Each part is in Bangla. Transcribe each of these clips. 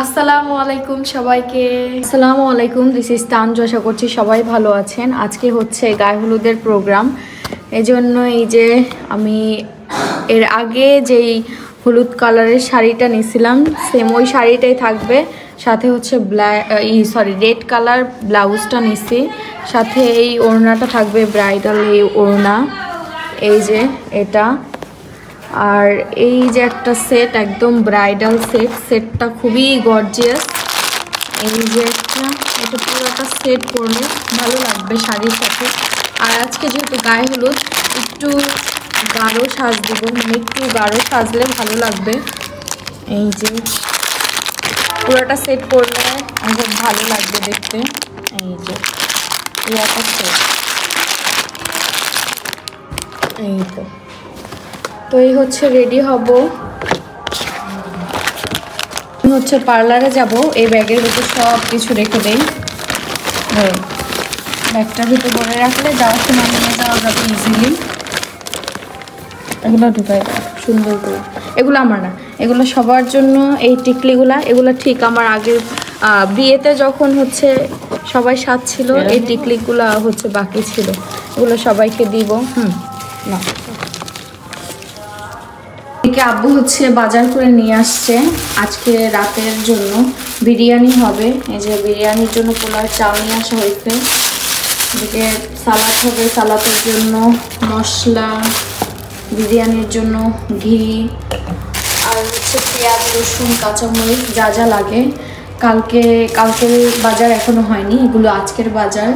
আসসালামু আলাইকুম সবাইকে। আসসালামু আলাইকুম, দিস ইজ তানজু। আশা করছি সবাই ভালো আছেন। আজকে হচ্ছে গায়ে হলুদের প্রোগ্রাম, এজন্য এই যে আমি এর আগে যেই হলুদ কালারের শাড়িটা নিয়েছিলাম সেম ওই শাড়িটাই থাকবে, সাথে হচ্ছে রেড কালার ব্লাউজটা নিছি, সাথে এই ওড়নাটা থাকবে ব্রাইডাল এই ওড়না, এই যে এটা। আর এই যে একটা সেট, একদম ব্রাইডাল সেটটা খুবই গর্জিয়াস। এই যে এটা পুরোটা সেট করলে ভালো লাগবে শাড়ির সাথে। আর আজকে যেহেতু গায়ে হলুদ, একটু গাঢ় সাজ দেব, মানে একটু গাঢ় সাজলে ভালো লাগবে। এই যে পুরোটা সেট করলে খুব ভালো লাগবে দেখতে। এই যে এই একটা সেট, এই তো এই হচ্ছে রেডি হব, হচ্ছে পার্লারে যাব। এই ব্যাগের ভিতর সব কিছু রেখে দেই, ব্যাগটার ভিতর ভরে রাখলে যাওয়ার সময় নিয়ে যাওয়া যাবে ইজিলি। এগুলো ঢুকাই সুন্দর করে, এগুলো আমার না, এগুলো সবার জন্য। এই টিকলিগুলা, এগুলো ঠিক আমার আগের বিয়েতে যখন হচ্ছে সবাই সাজছিল, এই টিকলিগুলা হচ্ছে বাকি ছিল, এগুলো সবাইকে দিব। না, আব্বু হচ্ছে বাজার করে নিয়ে আসছে আজকে রাতের জন্য বিরিয়ানি হবে। এই যে বিরিয়ানির জন্য পোলার চাল নিয়ে আসা হয়েছে। এদিকে সালাদ হবে, সালাদের জন্য মশলা, বিরিয়ানির জন্য ঘি, আর হচ্ছে পেঁয়াজ, রসুন, কাঁচামরিচ যা যা লাগে। কালকের বাজার এখনো হয়নি, এগুলো আজকের বাজার,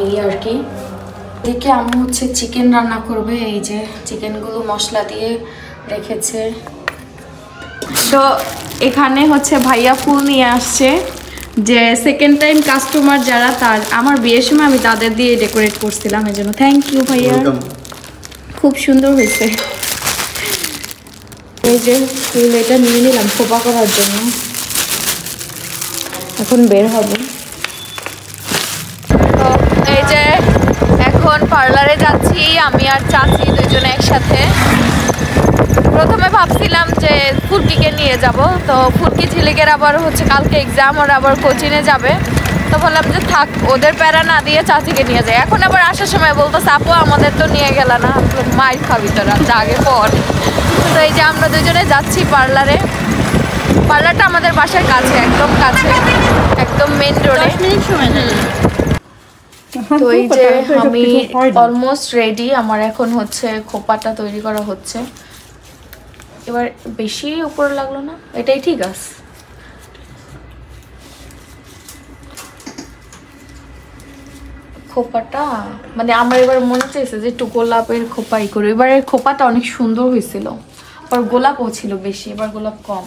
এই আর কি। এদিকে আম্মু হচ্ছে চিকেন রান্না করবে। এই যে চিকেনগুলো মশলা দিয়ে রেখেছে। তো এখানে হচ্ছে ভাইয়া ফুল নিয়ে আসছে, যে সেকেন্ড টাইম কাস্টমার যারা, তার আমার বিয়ের সময় আমি তাদের দিয়ে ডেকোরেট করছিলাম, এই জন্য থ্যাংক ইউ ভাইয়া, খুব সুন্দর হয়েছে। এই যে ফুল এটা নিয়ে নিলাম খোপা করার জন্য, এখন বের হবে। তো এই যে এখন পার্লারে যাচ্ছি আমি আর চাচি দুজনে একসাথে। প্রথমে ভাবছিলাম যে ফুলকিকে নিয়ে যাব, তো ফুলকি ঝিলিকের আবার হচ্ছে কালকে এক্সাম, ওরা আবার কোচিংয়ে যাবে। তো বললাম যে থাক, ওদের প্যারা না দিয়ে চাচিকে নিয়ে যায়। এখন আবার আসার সময় বলতো আপু আমাদের তো নিয়ে গেল না, মাইর খাবি তোরা, আগে পর। তো এই যে আমরা দুজনে যাচ্ছি পার্লারে। পার্লারটা আমাদের বাসার কাছে, একদম কাছে, একদম মেন রোডে। তো এই যে আমি অলমোস্ট রেডি, আমার এখন হচ্ছে খোপাটা তৈরি করা হচ্ছে। এবার বেশি উপরে লাগলো না, এটাই ঠিক আছে। খোপাটা মানে আমার এবার মনে চাইছে যে একটু গোলাপের খোপাই করে। এবারের খোপাটা অনেক সুন্দর হয়েছিল, আর গোলাপও ছিল বেশি, এবার গোলাপ কম।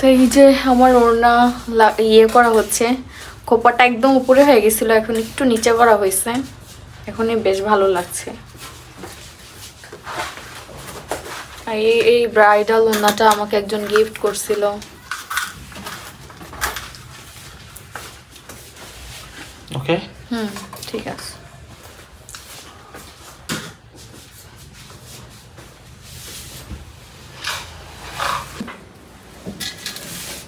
তো এই যে আমার ওড়না ইয়ে করা হচ্ছে, খোপাটা একদম উপরে হয়ে গেছিল, এখন একটু নিচে করা হয়েছে, এখনই বেশ ভালো লাগছে। এই ব্রাইডাল ওড়নাটা আমাকে একজন গিফট করছিল। ওকে, ঠিক আছে।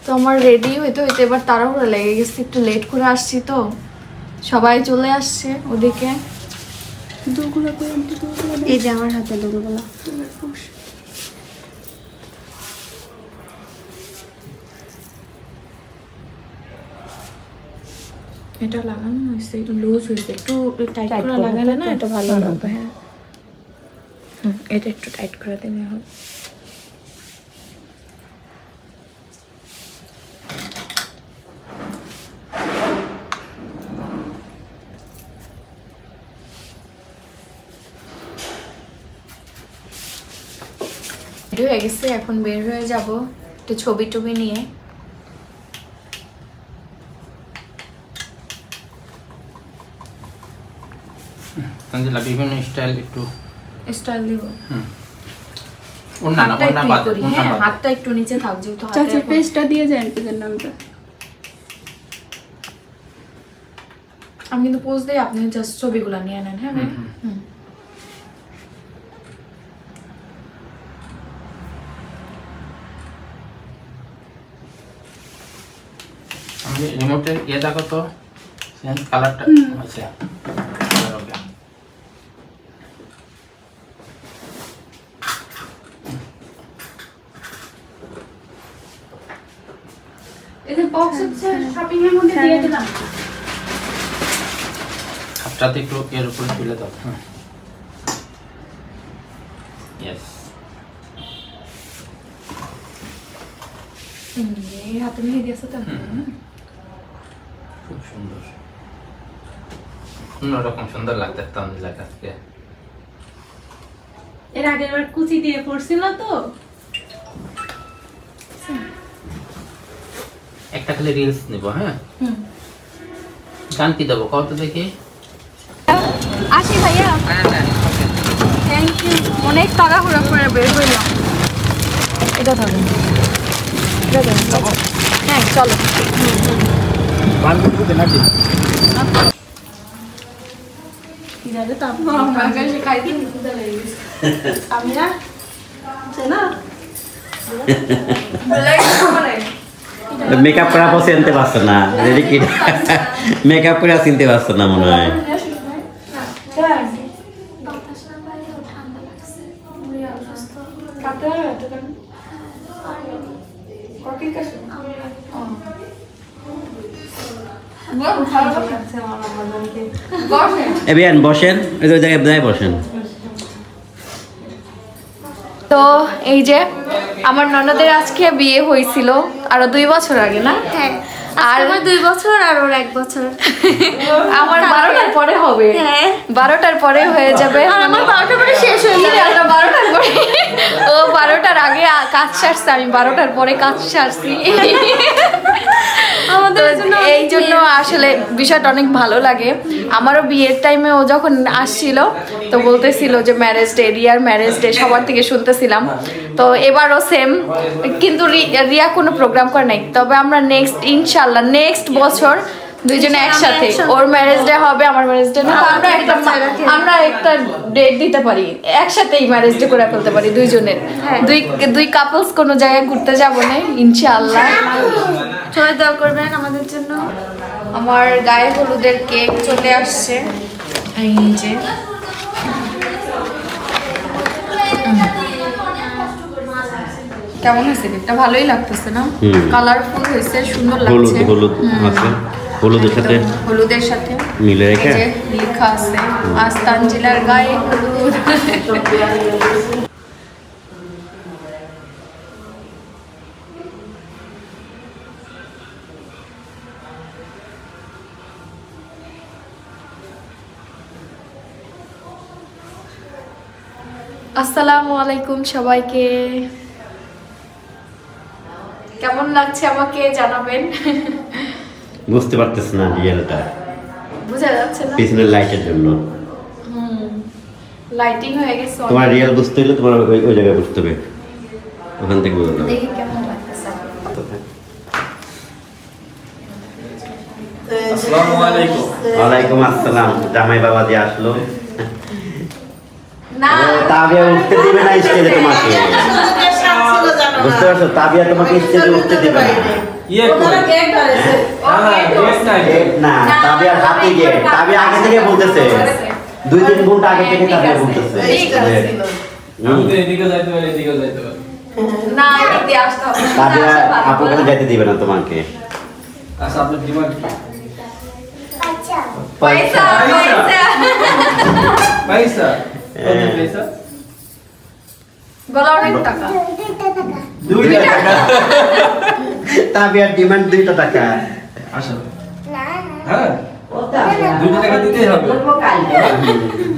তো আমার রেডি হইতে হইতে এবার তাড়াহুড়া লেগে গেছে, একটু লেট করে আসছি, তো সবাই চলে আসছে ওদিকে। এই যে আমার হাতে দুলগুলা, এটা লাগানো হয়েছে, একটু লুজ হয়েছে, একটু টাইট করে লাগালে না এটা ভালো লাগবে। হ্যাঁ, এটা একটু টাইট করে দিলে হবে। রেডি হয়ে গেছে, এখন বের হয়ে যাব একটু ছবি টবি নিয়ে। বিভিন্ন স্টাইল একটু স্টাইল দিব। হাতটা একটু করি, হ্যাঁ হাতটা একটু নিচে থাক যেহেতু চাচি পেস্টটা দিয়ে যায় পেজের নামটা। আমি কিন্তু পোজ দেই, আপনি জাস্ট ছবিগুলো নিয়ে নেন। হ্যাঁ আমি রিমোটের ইয়ে দেখো তো সেন্স কালারটা আছে। এদের বক্স হচ্ছে শপিং এর মধ্যে দিয়ে দিলাম। হাতটাতে একটু এর উপরে তুলে দাও। ইয়েস। এই হাতে নিয়ে দিয়েছে তো। খুব সুন্দর, অন্যরকম সুন্দর লাগতে তানজিলা কাছে। এর আগের বার কুচি দিয়ে পড়ছিল তো। একটা খালি রিলস নিব। হ্যাঁ গান কি দেবো কত দেখি। আসি ভাইয়া, থ্যাংক ইউ। অনেক টাকা ঘোরা করে বের হইলাম। এটা থাকুন, হ্যাঁ চলো। মেকআপ করা পর চিনতে পারছো না, মেকআপ করে চিনতে পারছো না মনে হয়। এবিয়ান বসেন, ওই জায়গায় বসেন। তো এই যে আমার ননদের আজকে বিয়ে হয়েছিল আরো 2 বছর আগে না? হ্যাঁ, আর আমার 2 বছর আর ওর 1 বছর। আমার 12টার পরে হবে। হ্যাঁ, 12টার পরে হয়ে যাবে। আর আমার 12টার পরে শেষ হয়ে যাবে। 12টার পরে ও 12টার আগে কাজ সারছে, আমি 12টার পরে কাজ সারছি। আমাদের এই জন্য আসলে বিষয়টা অনেক ভালো লাগে। আমারও বিয়ের টাইমে ও যখন আসছিল তো বলতেছিল যে ম্যারেজ ডে, রিয়ার ম্যারেজ ডে সবার থেকে শুনতেছিলাম। তো এবারও সেম, কিন্তু রিয়া কোনো প্রোগ্রাম করে নাই। তবে আমরা নেক্সট ইনশাল্লাহ নেক্সট বছর দুইজনে একসাথে, ওর ম্যারেজ ডে হবে আমার ম্যারেজ ডে না, আমরা একটা ডেট দিতে পারি, একসাথেই ম্যারেজ ডে করে ফেলতে পারি দুইজনের। দুই কাপলস কোনো জায়গায় ঘুরতে যাবো না ইনশাআল্লাহ। সবাই দোয়া করবেন আমাদের জন্য। আমার গায়ে হলুদের কেক চলে আসছে, এই যে কেমন হয়েছে কেকটা? ভালোই লাগতেছে না? কালারফুল হয়েছে, সুন্দর লাগছে। হলুদ আছে, হলুদের সাথে মিলে রেখে এই যে লেখা আছে আজ তানজিলার গায়ে হলুদ। আসসালামু আলাইকুম সবাইকে, কেমন লাগছে আমাকে জানাবেন। বুঝতে পারতেছ না রিয়েলটা, বুঝা যাচ্ছে না পিছনের লাইটের জন্য। লাইটিং হয়ে গেছে। তোমার রিয়েল বুঝতে হলে তোমার ওই জায়গায় বুঝতে হবে, ওখান থেকে বুঝতে হবে। দেখি কেমন লাগতেছে। আসসালামু আলাইকুম। ওয়ালাইকুম আসসালাম। জামাই বাবা দিয়ে আসলো না, তাবিয়া উঠতে দিবে না স্টেজে তোমাকে, বুঝতে পারছো? তাবিয়া তোমাকে স্টেজে উঠতে দিবে না। না, তাবিয়ার হাতে গেট। তাবিয়া আগে থেকে বলতেছে, 2-3 ঘন্টা আগে থেকে তাবিয়া বলতেছে। না এদিকে আসতে হবে। তাবিয়া আপুর কাছে যাইতে দিবে না তোমাকে। আচ্ছা, আপনার ডিমান্ড কি? পয়সা পয়সা কত পয়সা? বলা অনেক টাকা। 2 টাকা। তাবিয়ার ডিমান্ড 2 টাকা। আসো। হ্যাঁ, 2 টাকা দিতেই হবে।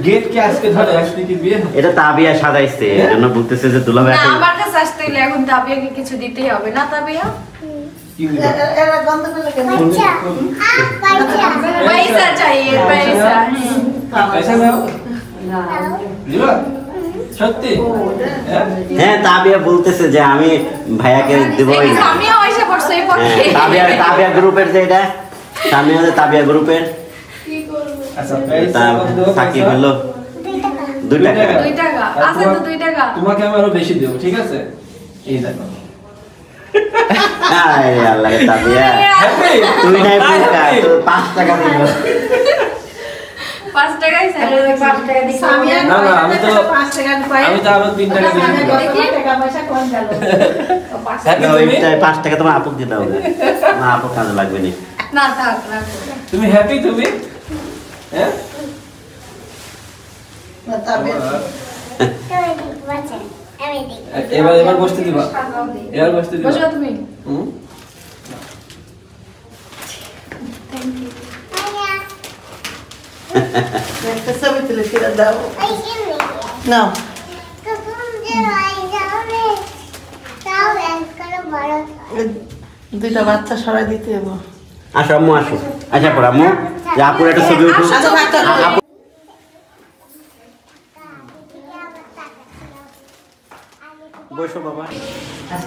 গেট কি আজকে ধরে আসলে কি বিয়ে হবে? এটা তাবিয়া সাজাইছে, এজন্য বলতেছে যে দুলাভাই না, আমার কাছে আসতে হলে এখন তাবিয়াকে কিছু দিতেই হবে না? তাবিয়া কি দিবে? পয়সা চাই, পয়সা। পয়সা দাও। দিবা? সত্যি হ্যাঁ তাবিয়া বলতেছে যে আমি ভাইয়াকে দেবই না। আমিও এসে পড়ছি এই পক্ষে। তাবিয়া গ্রুপের যে এটা তাবিয়া গ্রুপের আচ্ছা প্রাইস সাকিব হলো 2 টাকা। 2 টাকা আছে তো 2 টাকা। তোমাকে আমি আরো বেশি দেব, ঠিক আছে? এই দেখো। আরে আল্লাহ তাবিয়া হ্যাপি তুই নাই পুরকা তো 5 টাকা দিল। 5 টাকাই স্যার 5 টাকা দিছি। না না আমি তো 5 টাকা পাই, আমি তো আরো 3 টাকা দিই। টাকা পয়সা কোন গেল? হ্যাপি না তুমি? ওইটা 5 টাকা তোমার আপুকে দাও না। না আপু কাজে লাগবে না। না থাক না। তুমি হ্যাপি তুমি? হ্যাঁ? এবার বসতে দিবা। এবার বসতে দিবা। বসো তুমি। হুম? নাও দুইটা বাচ্চা সরাই দিতে হবে। আসো আম্মু আসো। আচ্ছা পর আম্মু যে আপুর একটা ছবি উঠো। বসো বাবা।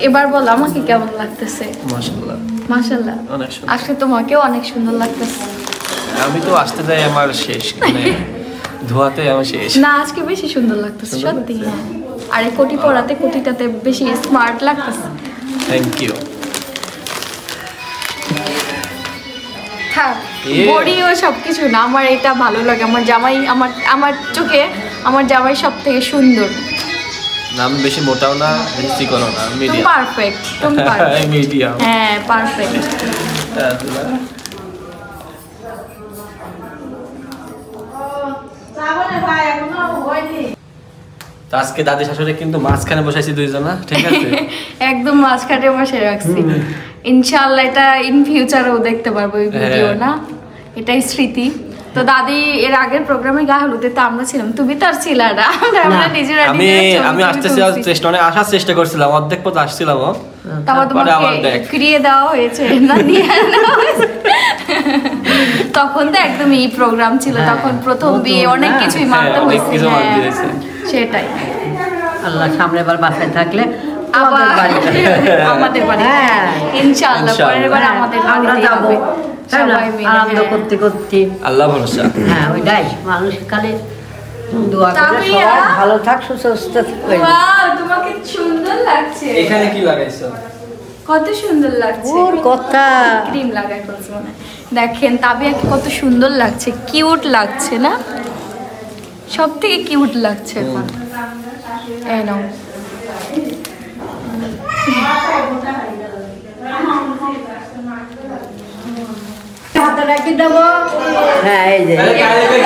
এবার বল আমাকে কেমন লাগতেছে? মাশাআল্লাহ মাশাআল্লাহ অনেক সুন্দর। আজকে তোমাকেও অনেক সুন্দর লাগতেছে। আমি তো আসতে যাই আমার শেষ, মানে ধোয়াতে আমার শেষ। না আজকে বেশি সুন্দর লাগতেছে সত্যি। হ্যাঁ আর এই কোটি পরাতে কোটিটাতে বেশি স্মার্ট লাগতেছে। Thank you. থাক এ। বডি ও সবকিছু না, আমার এটা ভালো লাগে। আমার জামাই আমার চোখে আমার জামাই সবথেকে সুন্দর। না আমি বেশি মোটাও না, বেশি চিকনও না, তুমি মিডিয়াম। পারফেক্ট, তুমি পারফেক্ট। মিডিয়াম। হ্যাঁ পারফেক্ট। তো আজকে দাদি শাশুড়ি কিন্তু মাঝখানে বসাইছি দুইজনা, ঠিক আছে? একদম মাঝখানে বসে রাখছি। ইনশাআল্লাহ এটা ইন ফিউচারেও দেখতে পারবো এই ভিডিও না, এটাই স্মৃতি। তো দাদি এর আগের প্রোগ্রামে গায়ে হলুদে তো আমরা ছিলাম, তুমি তো আর ছিল না। আমরা নিজেরা আমি আসার চেষ্টা করছিলাম, অর্ধেক পথ আসছিলাম। তারপর তোমাকে ফিরিয়ে দেওয়া হয়েছে না, দিয়ে দেওয়া হয়েছে। তখন তো একদম এই প্রোগ্রাম ছিল, তখন প্রথম বিয়ে, অনেক কিছুই মানতে হয়েছে। সেটাই আল্লাহ সামনে বার বাসায় থাকলে আবার আমাদের বাড়ি ইনশাআল্লাহ পরের বার আমাদের বাড়িতে যাব সবাই মিলে আনন্দ করতে করতে। আল্লাহ ভরসা। হ্যাঁ ওইটাই মানুষ খালি দোয়া করে সবাই ভালো থাক, সুস্থ থাকবে। ওয়াও তোমাকে সুন্দর লাগছে। এখানে কি লাগাইছো? কত সুন্দর লাগছে। ওর কথা ক্রিম লাগাই ফেলছি মনে হয়। দেখেন তাবিয়াকে কত সুন্দর লাগছে, কিউট লাগছে না? সব থেকে কিউট লাগছে এখন। এই নাও হাতে রাখি দেবো। হ্যাঁ এই যে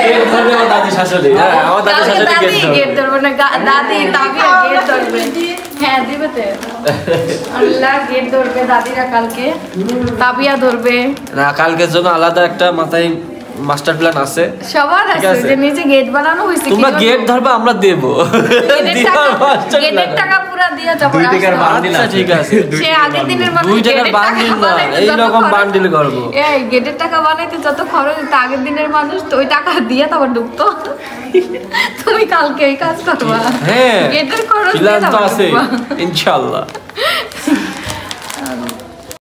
গেট ধরবে আমার দাদি শাশুড়ি। হ্যাঁ আমার দাদি শাশুড়ি দাদি গেট গেট ধরবে না, দাদি তাবিয়া গেট ধরবে। হ্যাঁ দিবে তো। আল্লাহ গেট ধরবে দাদিরা কালকে, তাবিয়া ধরবে। না কালকের জন্য আলাদা একটা মাথায় মাস্টার প্ল্যান আছে সবার আছে যে নিচে গেট বানানো হয়েছে। তোমরা গেট ধরবে, আমরা দেব। গেটের টাকা পুরো দিয়ে যাব। 2 টাকার বান্ডিল আচ্ছা আছে। ঠিক আছে। সে আগের দিনের 2 টাকার বান্ডিল না, এই রকম বান্ডিল করব। এই গেটের টাকা বানাইতে যত খরচ হতো আগের দিনের মানুষ তো ওই টাকা দিয়ে তারপর ঢুকতো। তুমি কালকে এই কাজ করবা। হ্যাঁ গেটের খরচ দিয়ে প্ল্যান তো তারপর আছে ঢুকবা। ইনশাআল্লাহ।